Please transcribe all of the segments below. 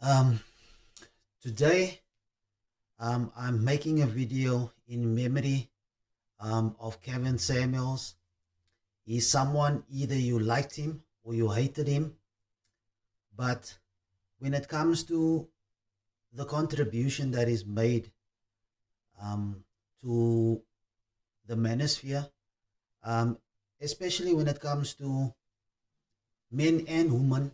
Um, Today, I'm making a video in memory of Kevin Samuels. He's someone, either you liked him or you hated him, but when it comes to the contribution that is made um, to the manosphere, um, especially when it comes to men and women,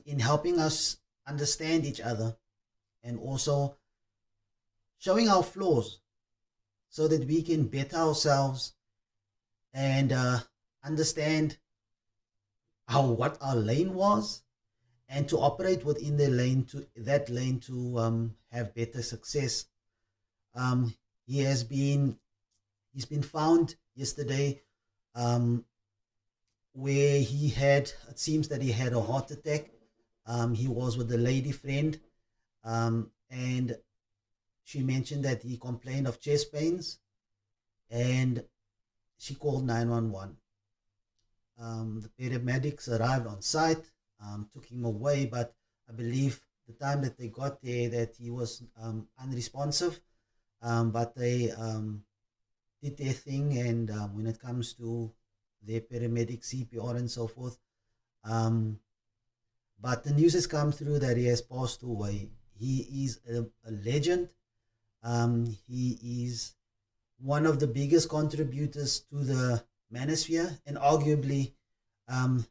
in helping us understand each other and also showing our flaws so that we can better ourselves and understand what our lane was and to operate within the lane to that lane to have better success. Um, he has been he's been found yesterday um, where it seems that he had a heart attack. He was with a lady friend, and she mentioned that he complained of chest pains, and she called 911. The paramedics arrived on site, took him away, but I believe the time that they got there that he was unresponsive. But they did their thing, and when it comes to their paramedic CPR and so forth, um, but the news has come through that he has passed away. He is a legend. He is one of the biggest contributors to the manosphere and arguably um,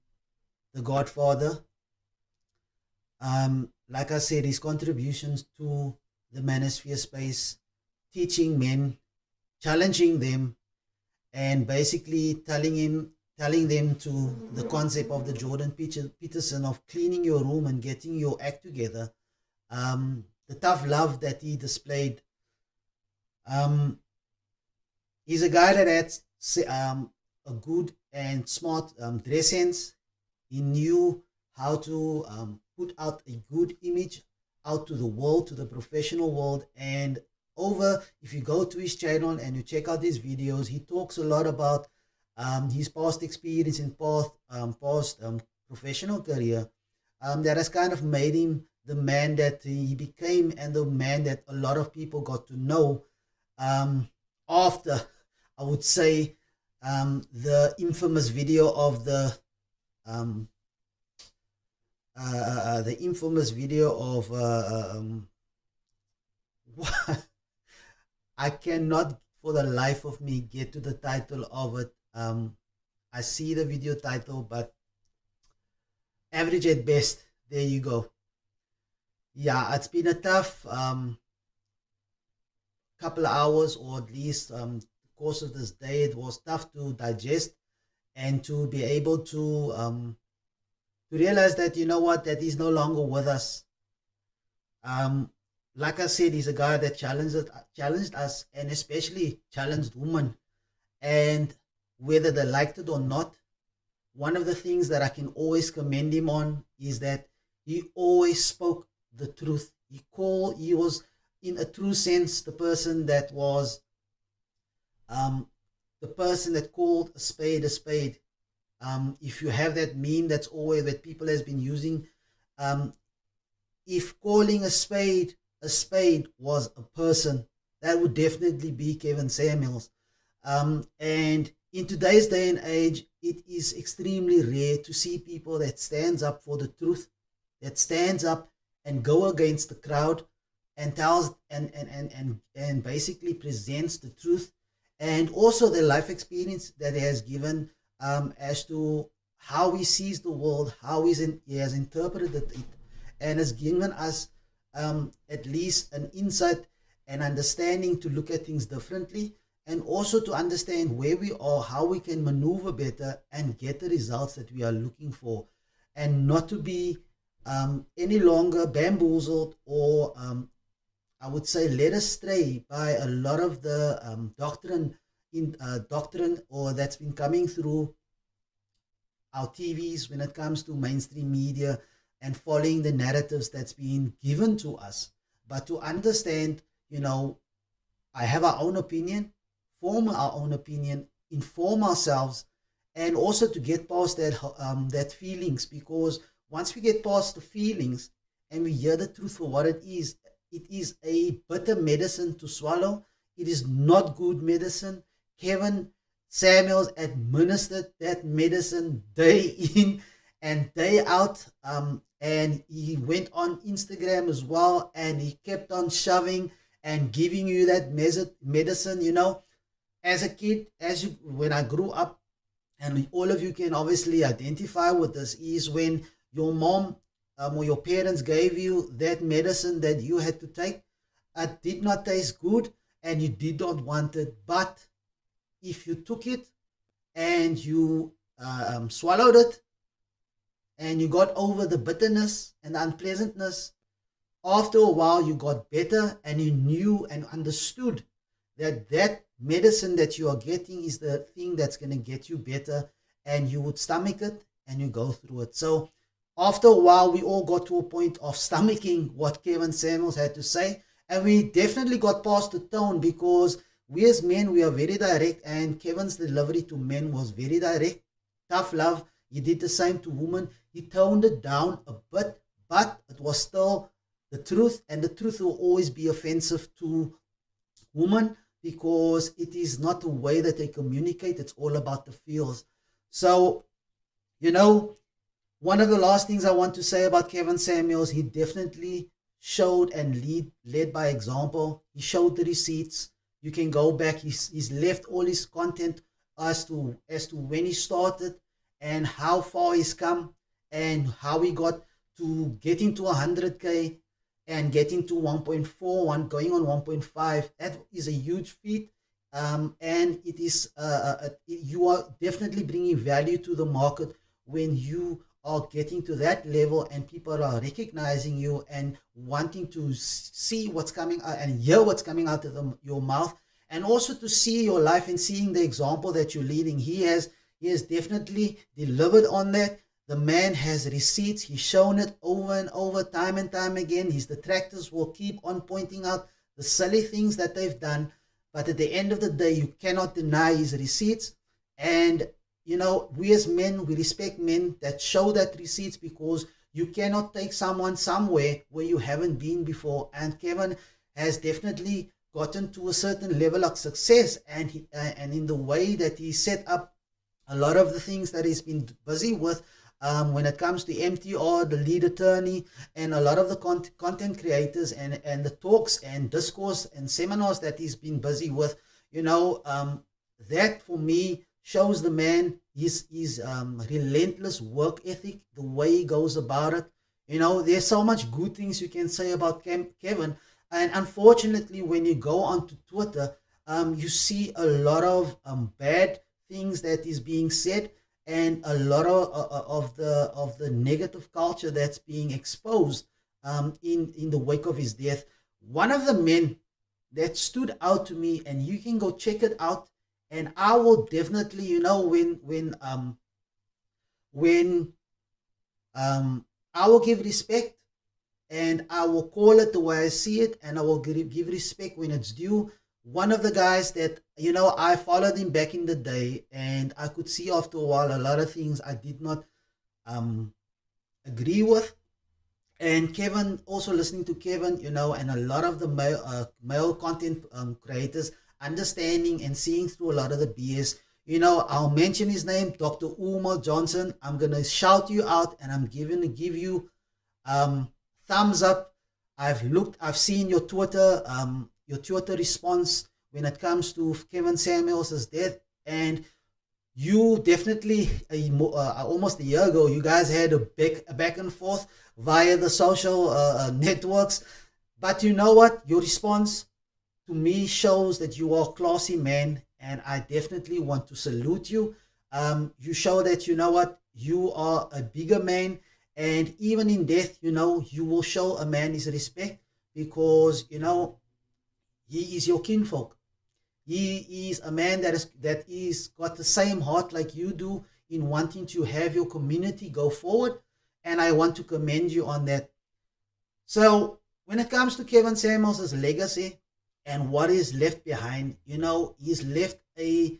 the godfather. Like I said, his contributions to the manosphere space, teaching men, challenging them, and basically telling them to the concept of the Jordan Peterson of cleaning your room and getting your act together. The tough love that he displayed. Um, he's a guy that had a good and smart dress sense. He knew how to put out a good image out to the world, to the professional world. And if you go to his channel and you check out his videos, he talks a lot about his past experience in past professional career that has kind of made him the man that he became and the man that a lot of people got to know um, after, I would say, the infamous video of um, the infamous video of I cannot for the life of me get to the title of it. I see the video title, but average at best. There you go. Yeah, it's been a tough couple of hours, or at least the course of this day. It was tough to digest and to be able to realize that, you know what, that he's no longer with us. Um, like I said, he's a guy that challenged us, and especially challenged women. And whether they liked it or not, one of the things that I can always commend him on is that he always spoke the truth. He was, in a true sense, um, the person that called a spade a spade. If you have that meme that's always that people has been using, um, if calling a spade was a person, that would definitely be Kevin Samuels. And in today's day and age, it is extremely rare to see people that stands up for the truth, that stands up and go against the crowd and tells and basically presents the truth and also the life experience that he has given, as to how he sees the world, how he has interpreted it, and has given us at least an insight and understanding to look at things differently, and also to understand where we are, how we can maneuver better and get the results that we are looking for, and not to be any longer bamboozled or I would say led astray by a lot of the doctrine or that's been coming through our TVs when it comes to mainstream media, and following the narratives that's been given to us. But to understand, I have our own opinion, form our own opinion, inform ourselves, and also to get past that feelings, because once we get past the feelings and we hear the truth for what it is a bitter medicine to swallow. It is not good medicine. Kevin Samuels administered that medicine day in and day out. And he went on Instagram as well, and he kept on shoving and giving you that medicine. As a kid, when I grew up, and all of you can obviously identify with this, is when your mom or your parents gave you that medicine that you had to take. It did not taste good and you did not want it, but if you took it and you swallowed it and you got over the bitterness and the unpleasantness, after a while you got better, and you knew and understood that medicine that you are getting is the thing that's going to get you better, and you would stomach it and you go through it. So after a while, we all got to a point of stomaching what Kevin Samuels had to say, and we definitely got past the tone, because we as men, we are very direct, and Kevin's delivery to men was very direct, tough love. He did the same to women. He toned it down a bit, but it was still the truth, and the truth will always be offensive to women, because it is not the way that they communicate. It's all about the feels. So, one of the last things I want to say about Kevin Samuels, he definitely showed and led by example. He showed the receipts. You can go back. He's left all his content as to when he started and how far he's come, and how he got to getting to 100K and getting to 1.4, going on 1.5. That is a huge feat. And it is you are definitely bringing value to the market when you are getting to that level, and people are recognizing you and wanting to see what's coming out and hear what's coming out of your mouth, and also to see your life and seeing the example that you're leading. He has definitely delivered on that. The man has receipts. He's shown it over and over, time and time again. His detractors will keep on pointing out the silly things that they've done, but at the end of the day, you cannot deny his receipts. And we as men, we respect men that show that receipts, because you cannot take someone somewhere where you haven't been before. And Kevin has definitely gotten to a certain level of success, and in the way that he set up a lot of the things that he's been busy with, when it comes to MTR, the lead attorney, and a lot of the content creators, and the talks and discourse and seminars that he's been busy with, that for me shows the man his relentless work ethic, the way he goes about it. There's so much good things you can say about Kevin, and unfortunately, when you go onto Twitter, you see a lot of bad things that is being said, and a lot of the negative culture that's being exposed in the wake of his death. One of the men that stood out to me, and you can go check it out, and I will definitely, when I will give respect, and I will call it the way I see it, and I will give respect when it's due. One of the guys that, I followed him back in the day, and I could see after a while a lot of things I did not agree with. And Kevin, also listening to Kevin, and a lot of the male content creators, understanding and seeing through a lot of the BS. I'll mention his name, Dr. Umar Johnson. I'm going to shout you out, and I'm going to give you thumbs up. I've seen your Twitter response when it comes to Kevin Samuels' death. And you definitely, almost a year ago, you guys had a back and forth via the social networks. But you know what? Your response to me shows that you are a classy man, and I definitely want to salute you. You show that, you know what, you are a bigger man, and even in death, you know, you will show a man his respect because, you know, he is your kinfolk. He is a man that is got the same heart like you do in wanting to have your community go forward, and I want to commend you on that. So when it comes to Kevin Samuels' legacy and what is left behind, you know, he's left a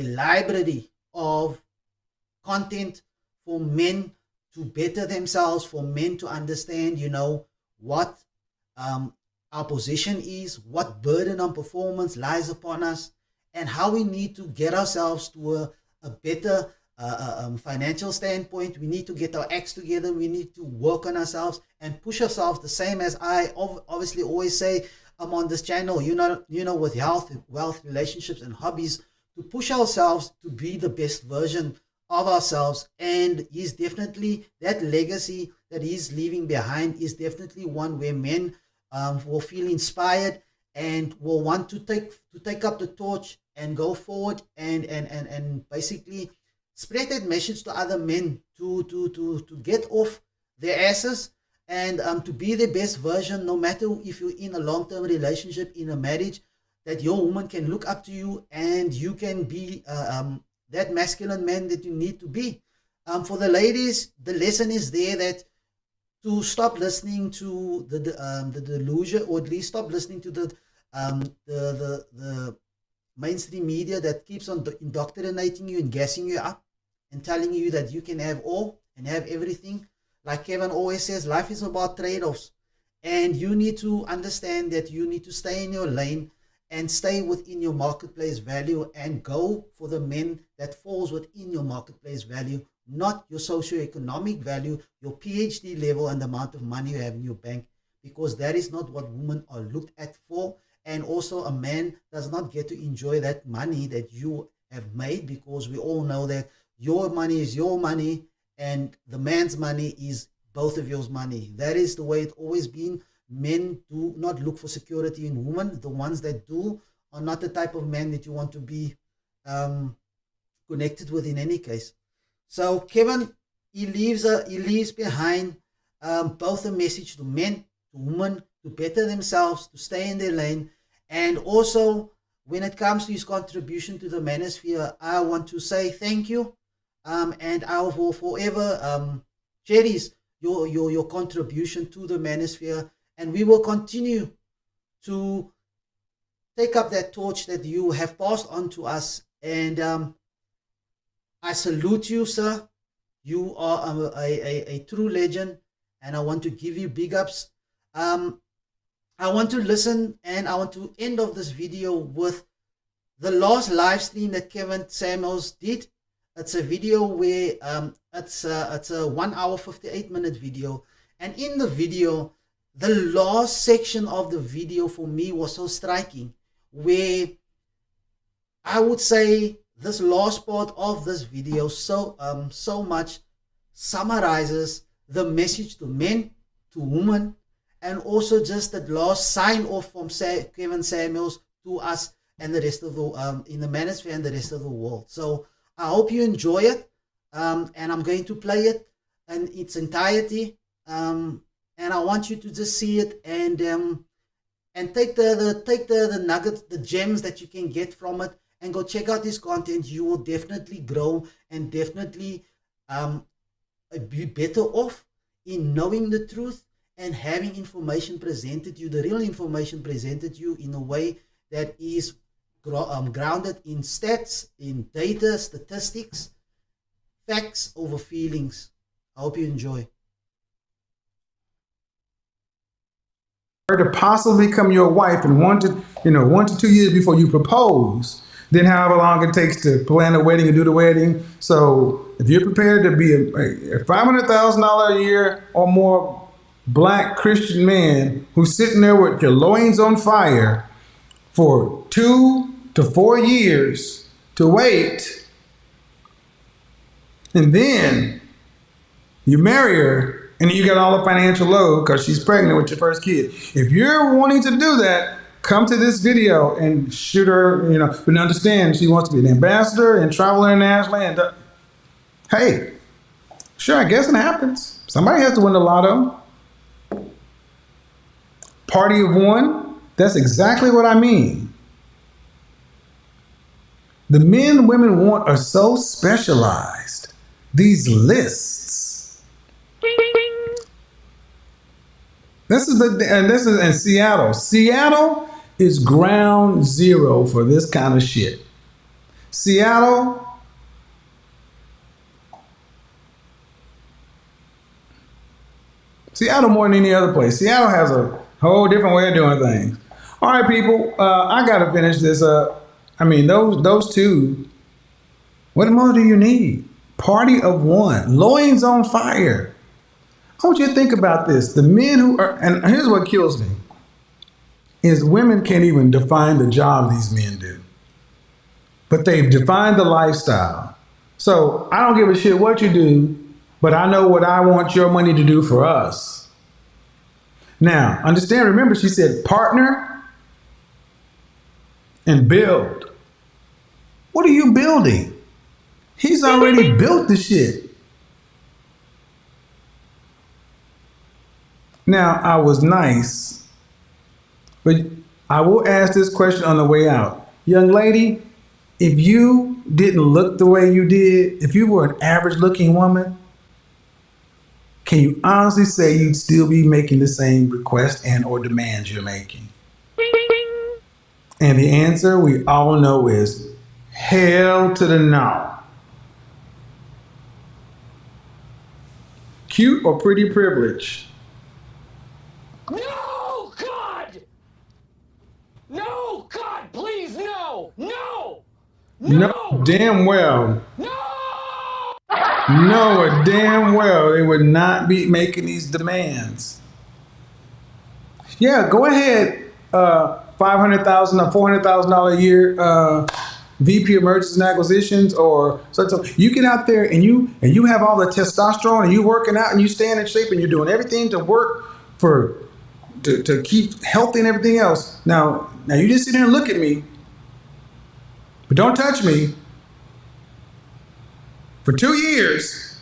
library of content for men to better themselves, for men to understand, you know, what um, our position is, what burden on performance lies upon us, and how we need to get ourselves to a better financial standpoint. We need to get our acts together. We need to work on ourselves and push ourselves. The same as I obviously always say, I'm on this channel, with health, wealth, relationships, and hobbies, to push ourselves to be the best version of ourselves. And he's definitely, that legacy that he's leaving behind is definitely one where men will feel inspired and will want to take up the torch and go forward and basically spread that message to other men to get off their asses and to be the best version, no matter if you're in a long-term relationship, in a marriage, that your woman can look up to you and you can be that masculine man that you need to be. For the ladies, the lesson is there that to stop listening to the delusion, or at least stop listening to the mainstream media that keeps on indoctrinating you and gassing you up and telling you that you can have all and have everything. Like Kevin always says, life is about trade-offs, and you need to understand that you need to stay in your lane and stay within your marketplace value and go for the men that falls within your marketplace value, not your socioeconomic value, your PhD level, and the amount of money you have in your bank, because that is not what women are looked at for. And also, a man does not get to enjoy that money that you have made, because we all know that your money is your money and the man's money is both of yours money. That is the way it's always been. Men do not look for security in women. The ones that do are not the type of men that you want to be connected with in any case. So Kevin, he leaves behind both a message to men, to women, to better themselves, to stay in their lane, and also when it comes to his contribution to the manosphere, I want to say thank you, and I will forever cherish your contribution to the manosphere, and we will continue to take up that torch that you have passed on to us. And I salute you, sir. You are a true legend, and I want to give you big ups. I want to listen, and I want to end off this video with the last live stream that Kevin Samuels did. It's a video where it's a 1 hour 58-minute video, and in the video, the last section of the video for me was so striking, where I would say this last part of this video so much summarizes the message to men, to women, and also just that last sign off from Kevin Samuels to us and the rest of the in the manosphere and the rest of the world. So I hope you enjoy it, and I'm going to play it in its entirety, and I want you to just see it and take the nuggets, the gems that you can get from it, and go check out his content. You will definitely grow and definitely be better off in knowing the truth and having information presented to you, the real information presented to you in a way that is grounded in stats, in data, statistics, facts over feelings. I hope you enjoy. To possibly become your wife in 1 to 2 years before you propose, then however long it takes to plan the wedding and do the wedding. So if you're prepared to be a $500,000 a year or more Black Christian man who's sitting there with your loins on fire, for 2 to 4 years to wait, and then you marry her, and you get all the financial load because she's pregnant with your first kid. If you're wanting to do that, come to this video and shoot her, but understand she wants to be an ambassador and travel internationally. And hey, sure, I guess it happens. Somebody has to win the lotto. Party of one, that's exactly what I mean. The men women want are so specialized. These lists. This is in Seattle. Seattle is ground zero for this kind of shit. Seattle more than any other place. Seattle has a whole different way of doing things. All right, people, I gotta finish this up. I mean, those two. What more do you need? Party of one, loins on fire. I want you to think about this. The men who are, and here's what kills me, is women can't even define the job these men do. But they've defined the lifestyle. So I don't give a shit what you do, but I know what I want your money to do for us. Now, understand, remember, she said partner and build. What are you building? He's already built the shit. Now, I was nice, but I will ask this question on the way out. Young lady, if you didn't look the way you did, if you were an average looking woman, can you honestly say you'd still be making the same requests and or demands you're making? And the answer we all know is hell to the no. Cute or pretty privilege? No, God! No, God, please, no! No! No, damn well. No! No, damn well they would not be making these demands. Yeah, go ahead, $500,000 or $400,000 a year VP of Mergers and Acquisitions, or so you get out there and you have all the testosterone and you working out and you staying in shape and you're doing everything to work to keep healthy and everything else. Now you just sit there and look at me, but don't touch me for 2 years,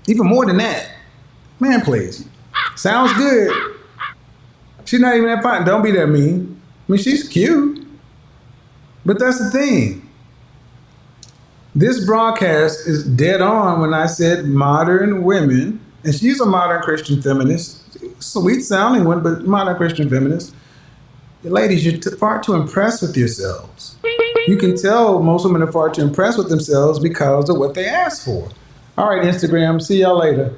even more than that. Man, please. Sounds good. She's not even that fine. Don't be that mean. I mean, she's cute. But that's the thing. This broadcast is dead on when I said modern women, and she's a modern Christian feminist, sweet sounding one, but modern Christian feminist. Ladies, you're far too impressed with yourselves. You can tell most women are far too impressed with themselves because of what they ask for. All right, Instagram, see y'all later.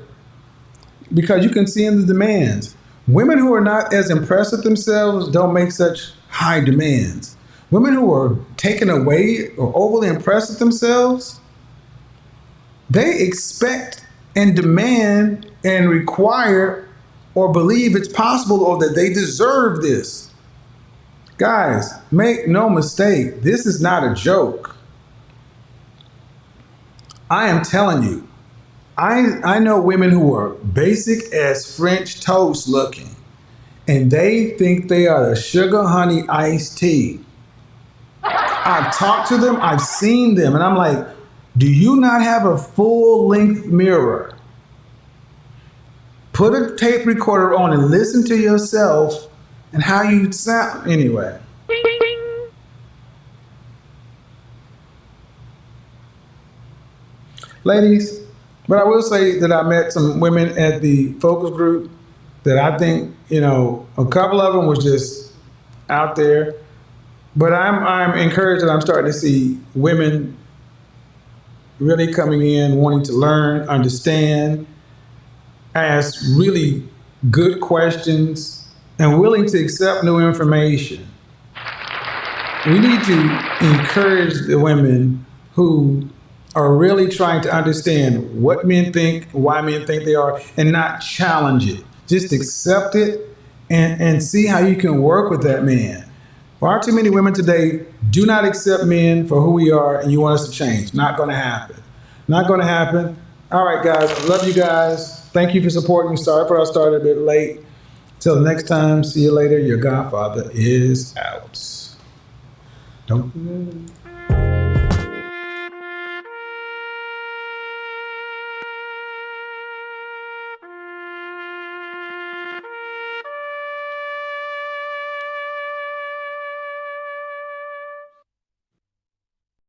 Because you can see in the demands. Women who are not as impressed with themselves don't make such high demands. Women who are taken away or overly impressed with themselves, they expect and demand and require or believe it's possible or that they deserve this. Guys, make no mistake, this is not a joke. I am telling you, I know women who are basic as French toast looking, and they think they are the sugar honey iced tea. I've talked to them, I've seen them, and I'm like, do you not have a full length mirror? Put a tape recorder on and listen to yourself and how you sound. Anyway. Ladies, but I will say that I met some women at the focus group that I think, a couple of them was just out there. But I'm encouraged that I'm starting to see women really coming in, wanting to learn, understand, ask really good questions, and willing to accept new information. We need to encourage the women who are really trying to understand what men think, why men think they are, and not challenge it. Just accept it and see how you can work with that man. Far too many women today do not accept men for who we are, and you want us to change. Not going to happen. Not going to happen. All right, guys. Love you guys. Thank you for supporting me. Sorry for I started a bit late. Till next time. See you later. Your Godfather is out. Don't.